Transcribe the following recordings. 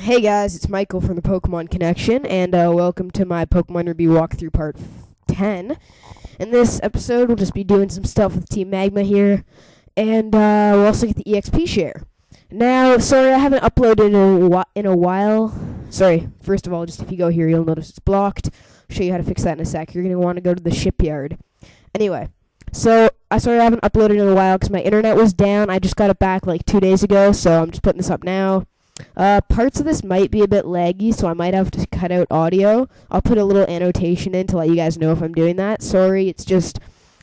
Hey guys, it's Michael from the Pokemon Connection, and welcome to my Pokemon review walkthrough part 10. In this episode, we'll just be doing some stuff with Team Magma here, and we'll also get the EXP share. Now, sorry, I haven't uploaded in a while. Sorry, first of all, just if you go here, you'll notice it's blocked. I'll show you how to fix that in a sec. You're going to want to go to the shipyard. Anyway, so sorry I haven't uploaded in a while because my internet was down. I just got it back like 2 days ago, so I'm just putting this up now. Parts of this might be a bit laggy, so I might have to cut out audio. I'll put a little annotation in to let you guys know if I'm doing that. Sorry, it's just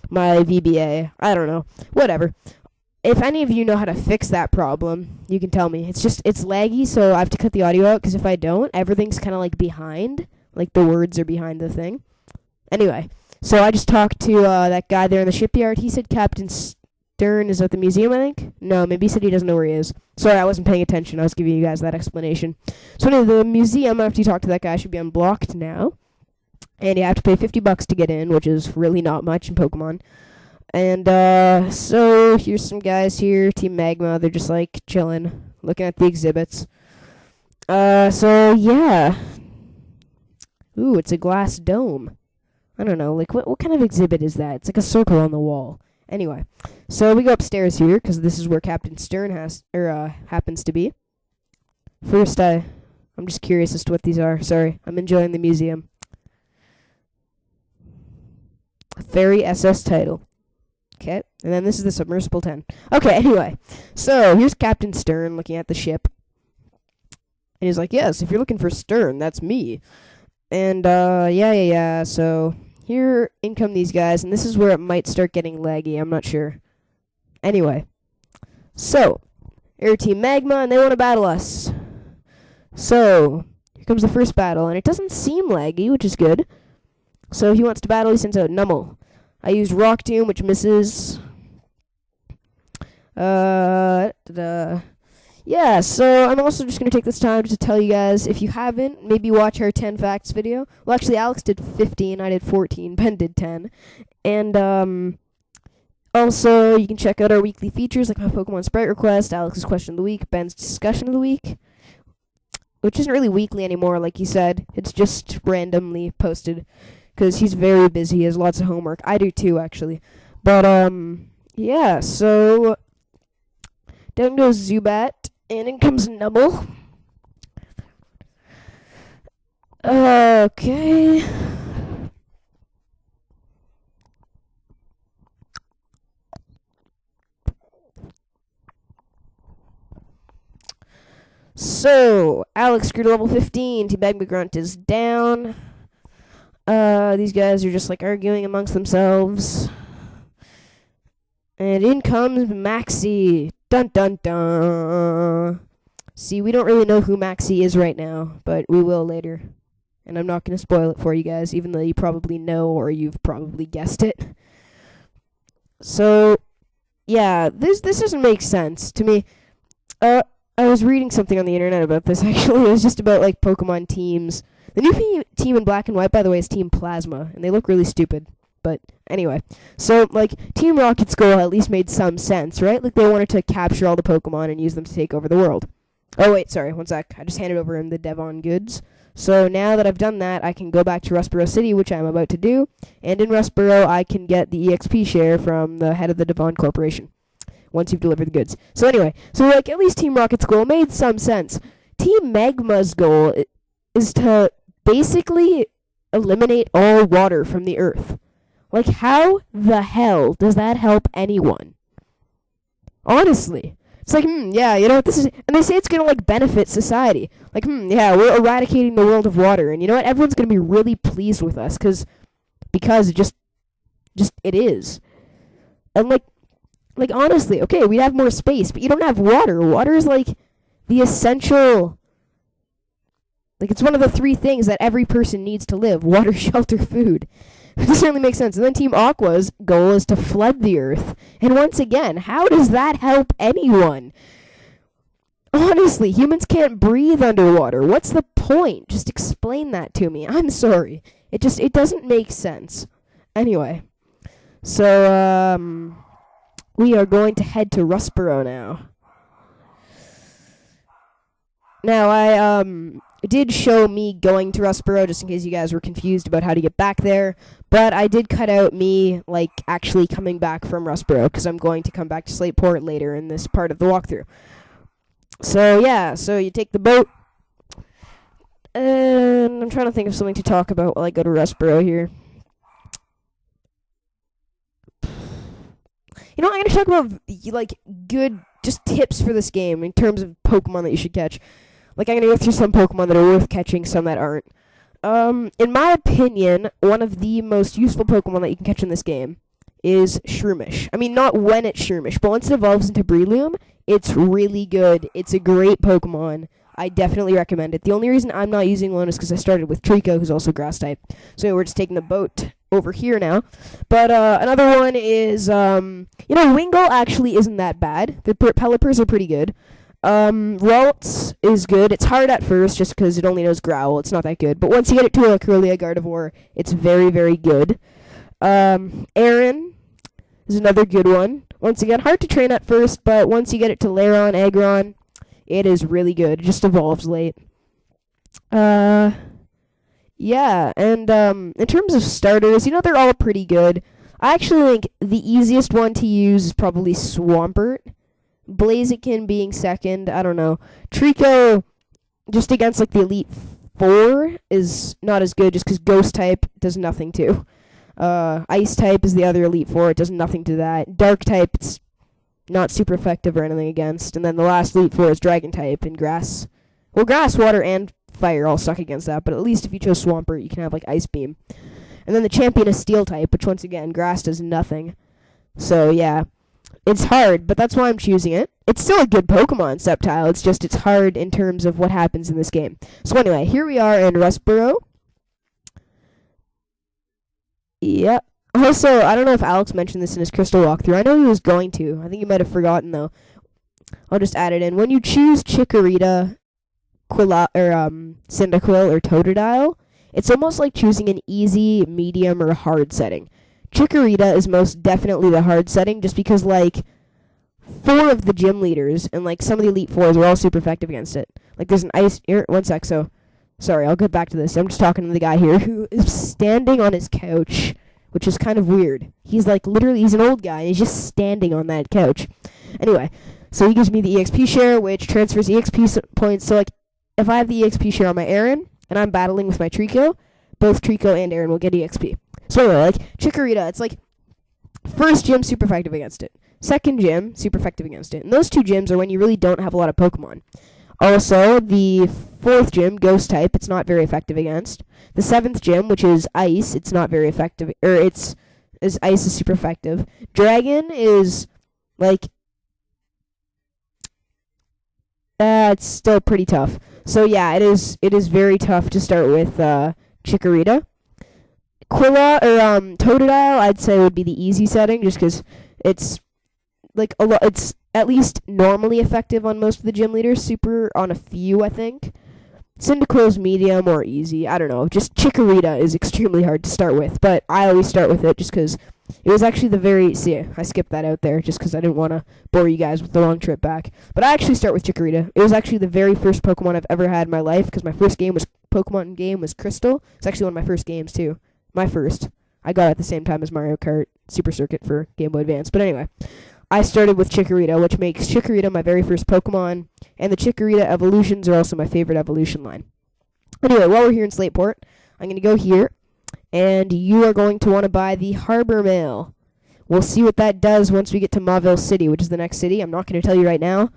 my VBA. I don't know. Whatever. If any of you know how to fix that problem, you can tell me. It's laggy, so I have to cut the audio out, because if I don't, everything's kind of like behind. Like the words are behind the thing. Anyway, so I just talked to that guy there in the shipyard. He said Captain Stern is at the museum, I think? No, maybe he said he doesn't know where he is. Sorry, I wasn't paying attention. I was giving you guys that explanation. So anyway, the museum, after you talk to that guy, should be unblocked now. And you have to pay $50 to get in, which is really not much in Pokemon. And so here's some guys here, Team Magma. They're just like chilling, looking at the exhibits. So yeah. Ooh, it's a glass dome. I don't know, like what kind of exhibit is that? It's like a circle on the wall. Anyway, so we go upstairs here, because this is where Captain Stern happens to be. First, I'm just curious as to what these are. Sorry, I'm enjoying the museum. A Fairy SS title. Okay, and then this is the Submersible 10. Okay, anyway, so here's Captain Stern looking at the ship. And he's like, yes, if you're looking for Stern, that's me. And, yeah, so here in come these guys, and this is where it might start getting laggy, I'm not sure. Anyway, so, Air Team Magma, and they want to battle us. So, here comes the first battle, and it doesn't seem laggy, which is good. So, he wants to battle, he sends out Numel. I used Rock Tomb, which misses. Yeah, so I'm also just going to take this time to tell you guys, if you haven't, maybe watch our 10 facts video. Well, actually, Alex did 15, I did 14, Ben did 10. And, also, you can check out our weekly features, like my Pokemon Sprite Request, Alex's Question of the Week, Ben's Discussion of the Week, which isn't really weekly anymore, like he said. It's just randomly posted, because he's very busy, he has lots of homework. I do too, actually. But, yeah, so down goes Zubat. And in comes Numel. Okay. So, Alex grew to level 15. Team Magma Grunt is down. These guys are just like arguing amongst themselves. And in comes Maxie. Dun dun dun. See, we don't really know who Maxie is right now, but we will later. And I'm not going to spoil it for you guys, even though you probably know or you've probably guessed it. So, yeah, this doesn't make sense to me. I was reading something on the internet about this, actually. It was just about, like, Pokemon teams. The new team in Black and White, by the way, is Team Plasma, and they look really stupid. But anyway, so, like, Team Rocket's goal at least made some sense, right? Like, they wanted to capture all the Pokemon and use them to take over the world. Oh, wait, sorry, one sec. I just handed over him the Devon goods. So now that I've done that, I can go back to Rustboro City, which I'm about to do. And in Rustboro, I can get the EXP share from the head of the Devon Corporation once you've delivered the goods. So anyway, so, like, at least Team Rocket's goal made some sense. Team Magma's goal is to basically eliminate all water from the Earth. Like, how the hell does that help anyone? Honestly. It's like, yeah, you know what, this is, and they say it's gonna, like, benefit society. Like, yeah, we're eradicating the world of water, and you know what, everyone's gonna be really pleased with us, because it just, it is. And, like, honestly, okay, we'd have more space, but you don't have water. Water is, like, the essential, like, it's one of the 3 things that every person needs to live. Water, shelter, food. It doesn't really make sense. And then Team Aqua's goal is to flood the Earth. And once again, how does that help anyone? Honestly, humans can't breathe underwater. What's the point? Just explain that to me. I'm sorry. It doesn't make sense. Anyway, so, we are going to head to Rustboro now. Now, I did show me going to Rustboro, just in case you guys were confused about how to get back there, but I did cut out me, like, actually coming back from Rustboro, because I'm going to come back to Slateport later in this part of the walkthrough. So, yeah, so you take the boat, and I'm trying to think of something to talk about while I go to Rustboro here. You know, I'm going to talk about, like, good, just tips for this game in terms of Pokemon that you should catch. Like, I'm going to go through some Pokemon that are worth catching, some that aren't. In my opinion, one of the most useful Pokemon that you can catch in this game is Shroomish. I mean, not when it's Shroomish, but once it evolves into Breloom, it's really good. It's a great Pokemon. I definitely recommend it. The only reason I'm not using one is because I started with Trico, who's also Grass-type. So we're just taking the boat over here now. But another one is, Wingull actually isn't that bad. The Pelipper's are pretty good. Ralts is good. It's hard at first just because it only knows Growl. It's not that good. But once you get it to a Corellia Gardevoir, it's very, very good. Aaron is another good one. Once again, hard to train at first, but once you get it to Lairon, Aggron, it is really good. It just evolves late. Yeah, and in terms of starters, they're all pretty good. I actually think the easiest one to use is probably Swampert. Blaziken being second, I don't know. Trico, just against, like, the Elite Four, is not as good just because Ghost-type does nothing to. Ice-type is the other Elite Four. It does nothing to that. Dark-type, it's not super effective or anything against. And then the last Elite Four is Dragon-type and Grass. Well, Grass, Water, and Fire all suck against that, but at least if you chose Swampert, you can have, like, Ice Beam. And then the champion is Steel-type, which, once again, Grass does nothing. So, yeah. It's hard, but that's why I'm choosing it. It's still a good Pokemon, Sceptile. It's just it's hard in terms of what happens in this game. So anyway, here we are in Rustboro. Yep. Also, I don't know if Alex mentioned this in his Crystal walkthrough. I know he was going to. I think he might have forgotten, though. I'll just add it in. When you choose Chikorita, Cyndaquil, or Totodile, it's almost like choosing an easy, medium, or hard setting. Chikorita is most definitely the hard setting, just because, like, 4 of the gym leaders and, like, some of the Elite Fours are all super effective against it. Like, there's an ice... Here, one sec, so... Sorry, I'll get back to this. I'm just talking to the guy here who is standing on his couch, which is kind of weird. He's, like, literally... He's an old guy, and he's just standing on that couch. Anyway, so he gives me the EXP share, which transfers EXP points. So, like, if I have the EXP share on my Aaron, and I'm battling with my Trico, both Trico and Aaron will get EXP. So anyway, like, Chikorita, it's like, first gym, super effective against it. Second gym, super effective against it. And those 2 gyms are when you really don't have a lot of Pokemon. Also, the 4th gym, Ghost-type, it's not very effective against. The 7th gym, which is Ice, it's not very effective, Ice is super effective. Dragon is, like, it's still pretty tough. So yeah, it is very tough to start with, Chikorita. Totodile, I'd say would be the easy setting, just because it's like it's at least normally effective on most of the gym leaders, super on a few, I think. Cyndaquil's medium or easy, I don't know. Just Chikorita is extremely hard to start with, but I always start with it just because it was actually I skipped that out there just because I didn't want to bore you guys with the long trip back. But I actually start with Chikorita. It was actually the very first Pokemon I've ever had in my life, because my first Pokemon game was Crystal. It's actually one of my first games, too. My first. I got it at the same time as Mario Kart Super Circuit for Game Boy Advance. But anyway, I started with Chikorita, which makes Chikorita my very first Pokemon, and the Chikorita evolutions are also my favorite evolution line. Anyway, while we're here in Slateport, I'm going to go here, and you are going to want to buy the Harbor Mail. We'll see what that does once we get to Mauville City, which is the next city. I'm not going to tell you right now,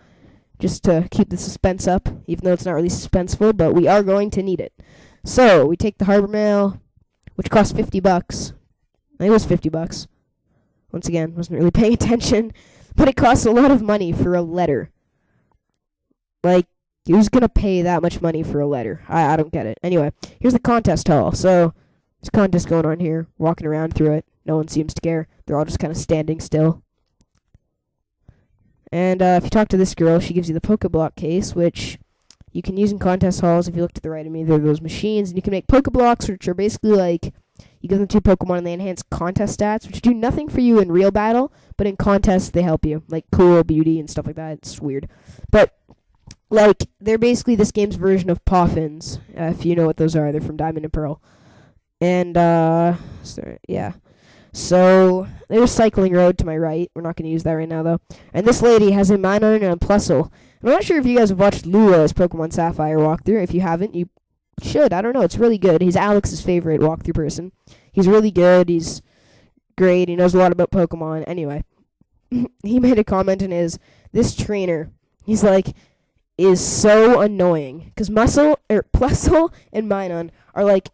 just to keep the suspense up, even though it's not really suspenseful, but we are going to need it. So, we take the Harbor Mail, which costs $50. I think it was $50. Once again, wasn't really paying attention. But it costs a lot of money for a letter. Like, who's going to pay that much money for a letter? I don't get it. Anyway, here's the contest hall. So, there's a contest going on here. Walking around through it. No one seems to care. They're all just kind of standing still. And if you talk to this girl, she gives you the Pokeblock case, which you can use in contest halls. If you look to the right of me, there are those machines, and you can make Pokeblocks, which are basically like, you give them to Pokemon and they enhance contest stats, which do nothing for you in real battle, but in contests they help you, like Cool, Beauty, and stuff like that. It's weird. But like, they're basically this game's version of Poffins, if you know what those are. They're from Diamond and Pearl. And, yeah. So, there's Cycling Road to my right. We're not going to use that right now, though. And this lady has a Minun and a Plusle. I'm not sure if you guys have watched Lula's Pokemon Sapphire walkthrough. If you haven't, you should. I don't know. It's really good. He's Alex's favorite walkthrough person. He's really good. He's great. He knows a lot about Pokemon. Anyway, he made a comment in this trainer, he's like, is so annoying. Because Plusle and Minun are like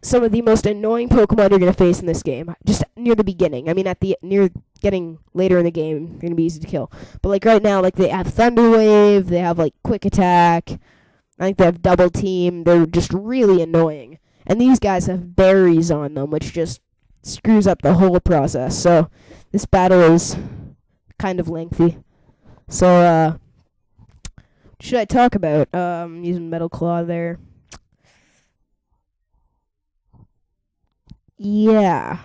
some of the most annoying Pokemon you're going to face in this game. Just near the beginning. I mean, near getting later in the game, they're going to be easy to kill. But, like, right now, like, they have Thunder Wave, they have, like, Quick Attack, I think they have Double Team. They're just really annoying. And these guys have berries on them, which just screws up the whole process. So, this battle is kind of lengthy. So, what should I talk about? Using Metal Claw there. Yeah,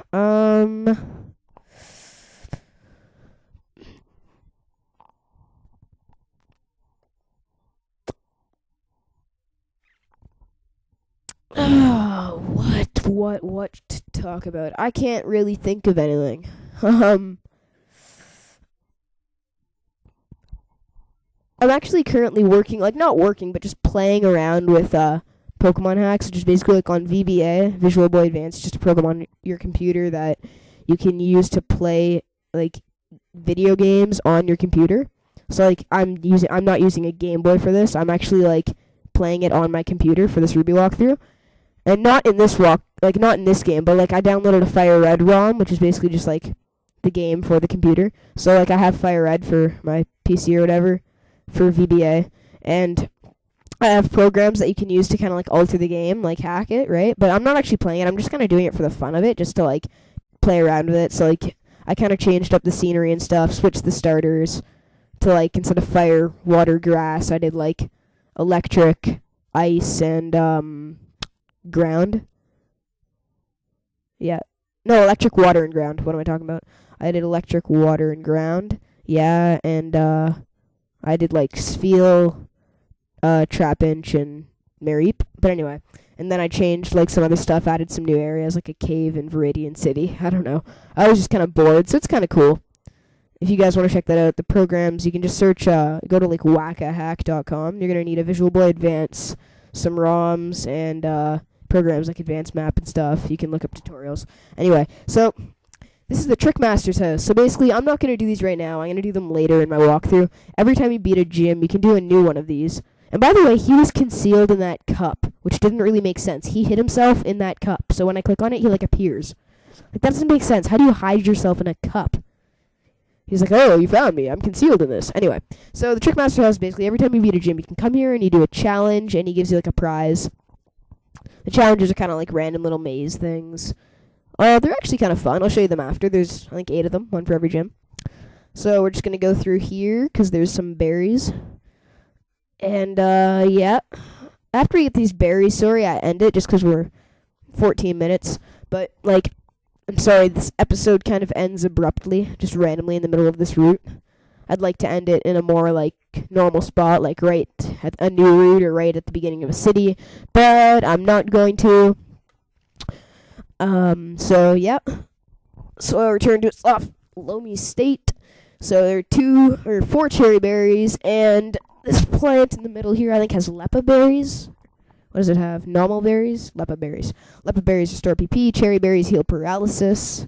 what to talk about? I can't really think of anything. I'm actually currently working, like, not working, but just playing around with, Pokemon hacks, which is basically like on VBA, Visual Boy Advance, just a program on your computer that you can use to play, like, video games on your computer. So, like, I'm not using a Game Boy for this. I'm actually, like, playing it on my computer for this Ruby walkthrough. And not in this game, but, like, I downloaded a Fire Red ROM, which is basically just, like, the game for the computer. So, like, I have Fire Red for my PC or whatever for VBA, and I have programs that you can use to kind of, like, alter the game, like, hack it, right? But I'm not actually playing it. I'm just kind of doing it for the fun of it, just to, like, play around with it. So, like, I kind of changed up the scenery and stuff, switched the starters to, like, instead of fire, water, grass, I did, like, electric, ice, and, ground. Yeah. No, electric, water, and ground. What am I talking about? I did electric, water, and ground. Yeah, and, I did, like, Spheal, Trapinch, and Mareep. But anyway, and then I changed, like, some other stuff, added some new areas, like a cave in Viridian City. I don't know. I was just kind of bored, so it's kind of cool. If you guys want to check that out, the programs, you can just search, go to, like, wackahack.com. You're going to need a Visual Boy Advance, some ROMs, and, programs like Advanced Map and stuff. You can look up tutorials. Anyway, so this is the Trickmaster's house. So basically, I'm not going to do these right now. I'm going to do them later in my walkthrough. Every time you beat a gym, you can do a new one of these. And by the way, he was concealed in that cup, which didn't really make sense. He hid himself in that cup. So when I click on it, he, like, appears. Like, that doesn't make sense. How do you hide yourself in a cup? He's like, oh, you found me. I'm concealed in this. Anyway, so the Trickmaster house, basically, every time you beat a gym, you can come here and you do a challenge, and he gives you, like, a prize. The challenges are kind of like random little maze things. They're actually kind of fun. I'll show you them after. There's, I think, 8 of them, one for every gym. So we're just going to go through here, because there's some berries. And, yeah. After we get these berries, sorry I end it, just because we're 14 minutes. But, like, I'm sorry, this episode kind of ends abruptly, just randomly in the middle of this route. I'd like to end it in a more, like, normal spot, like right at a new route or right at the beginning of a city, but I'm not going to. So, yeah. So I'll return to its loamy state. So there are 4 cherry berries, and this plant in the middle here, I think, has lepa berries. What does it have? Normal berries? Lepa berries. Lepa berries restore PP, cherry berries heal paralysis.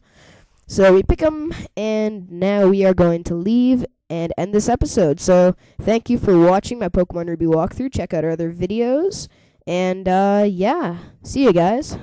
So we pick them, and now we are going to leave and end this episode. So thank you for watching my Pokemon Ruby walkthrough. Check out our other videos. And, yeah. See you guys.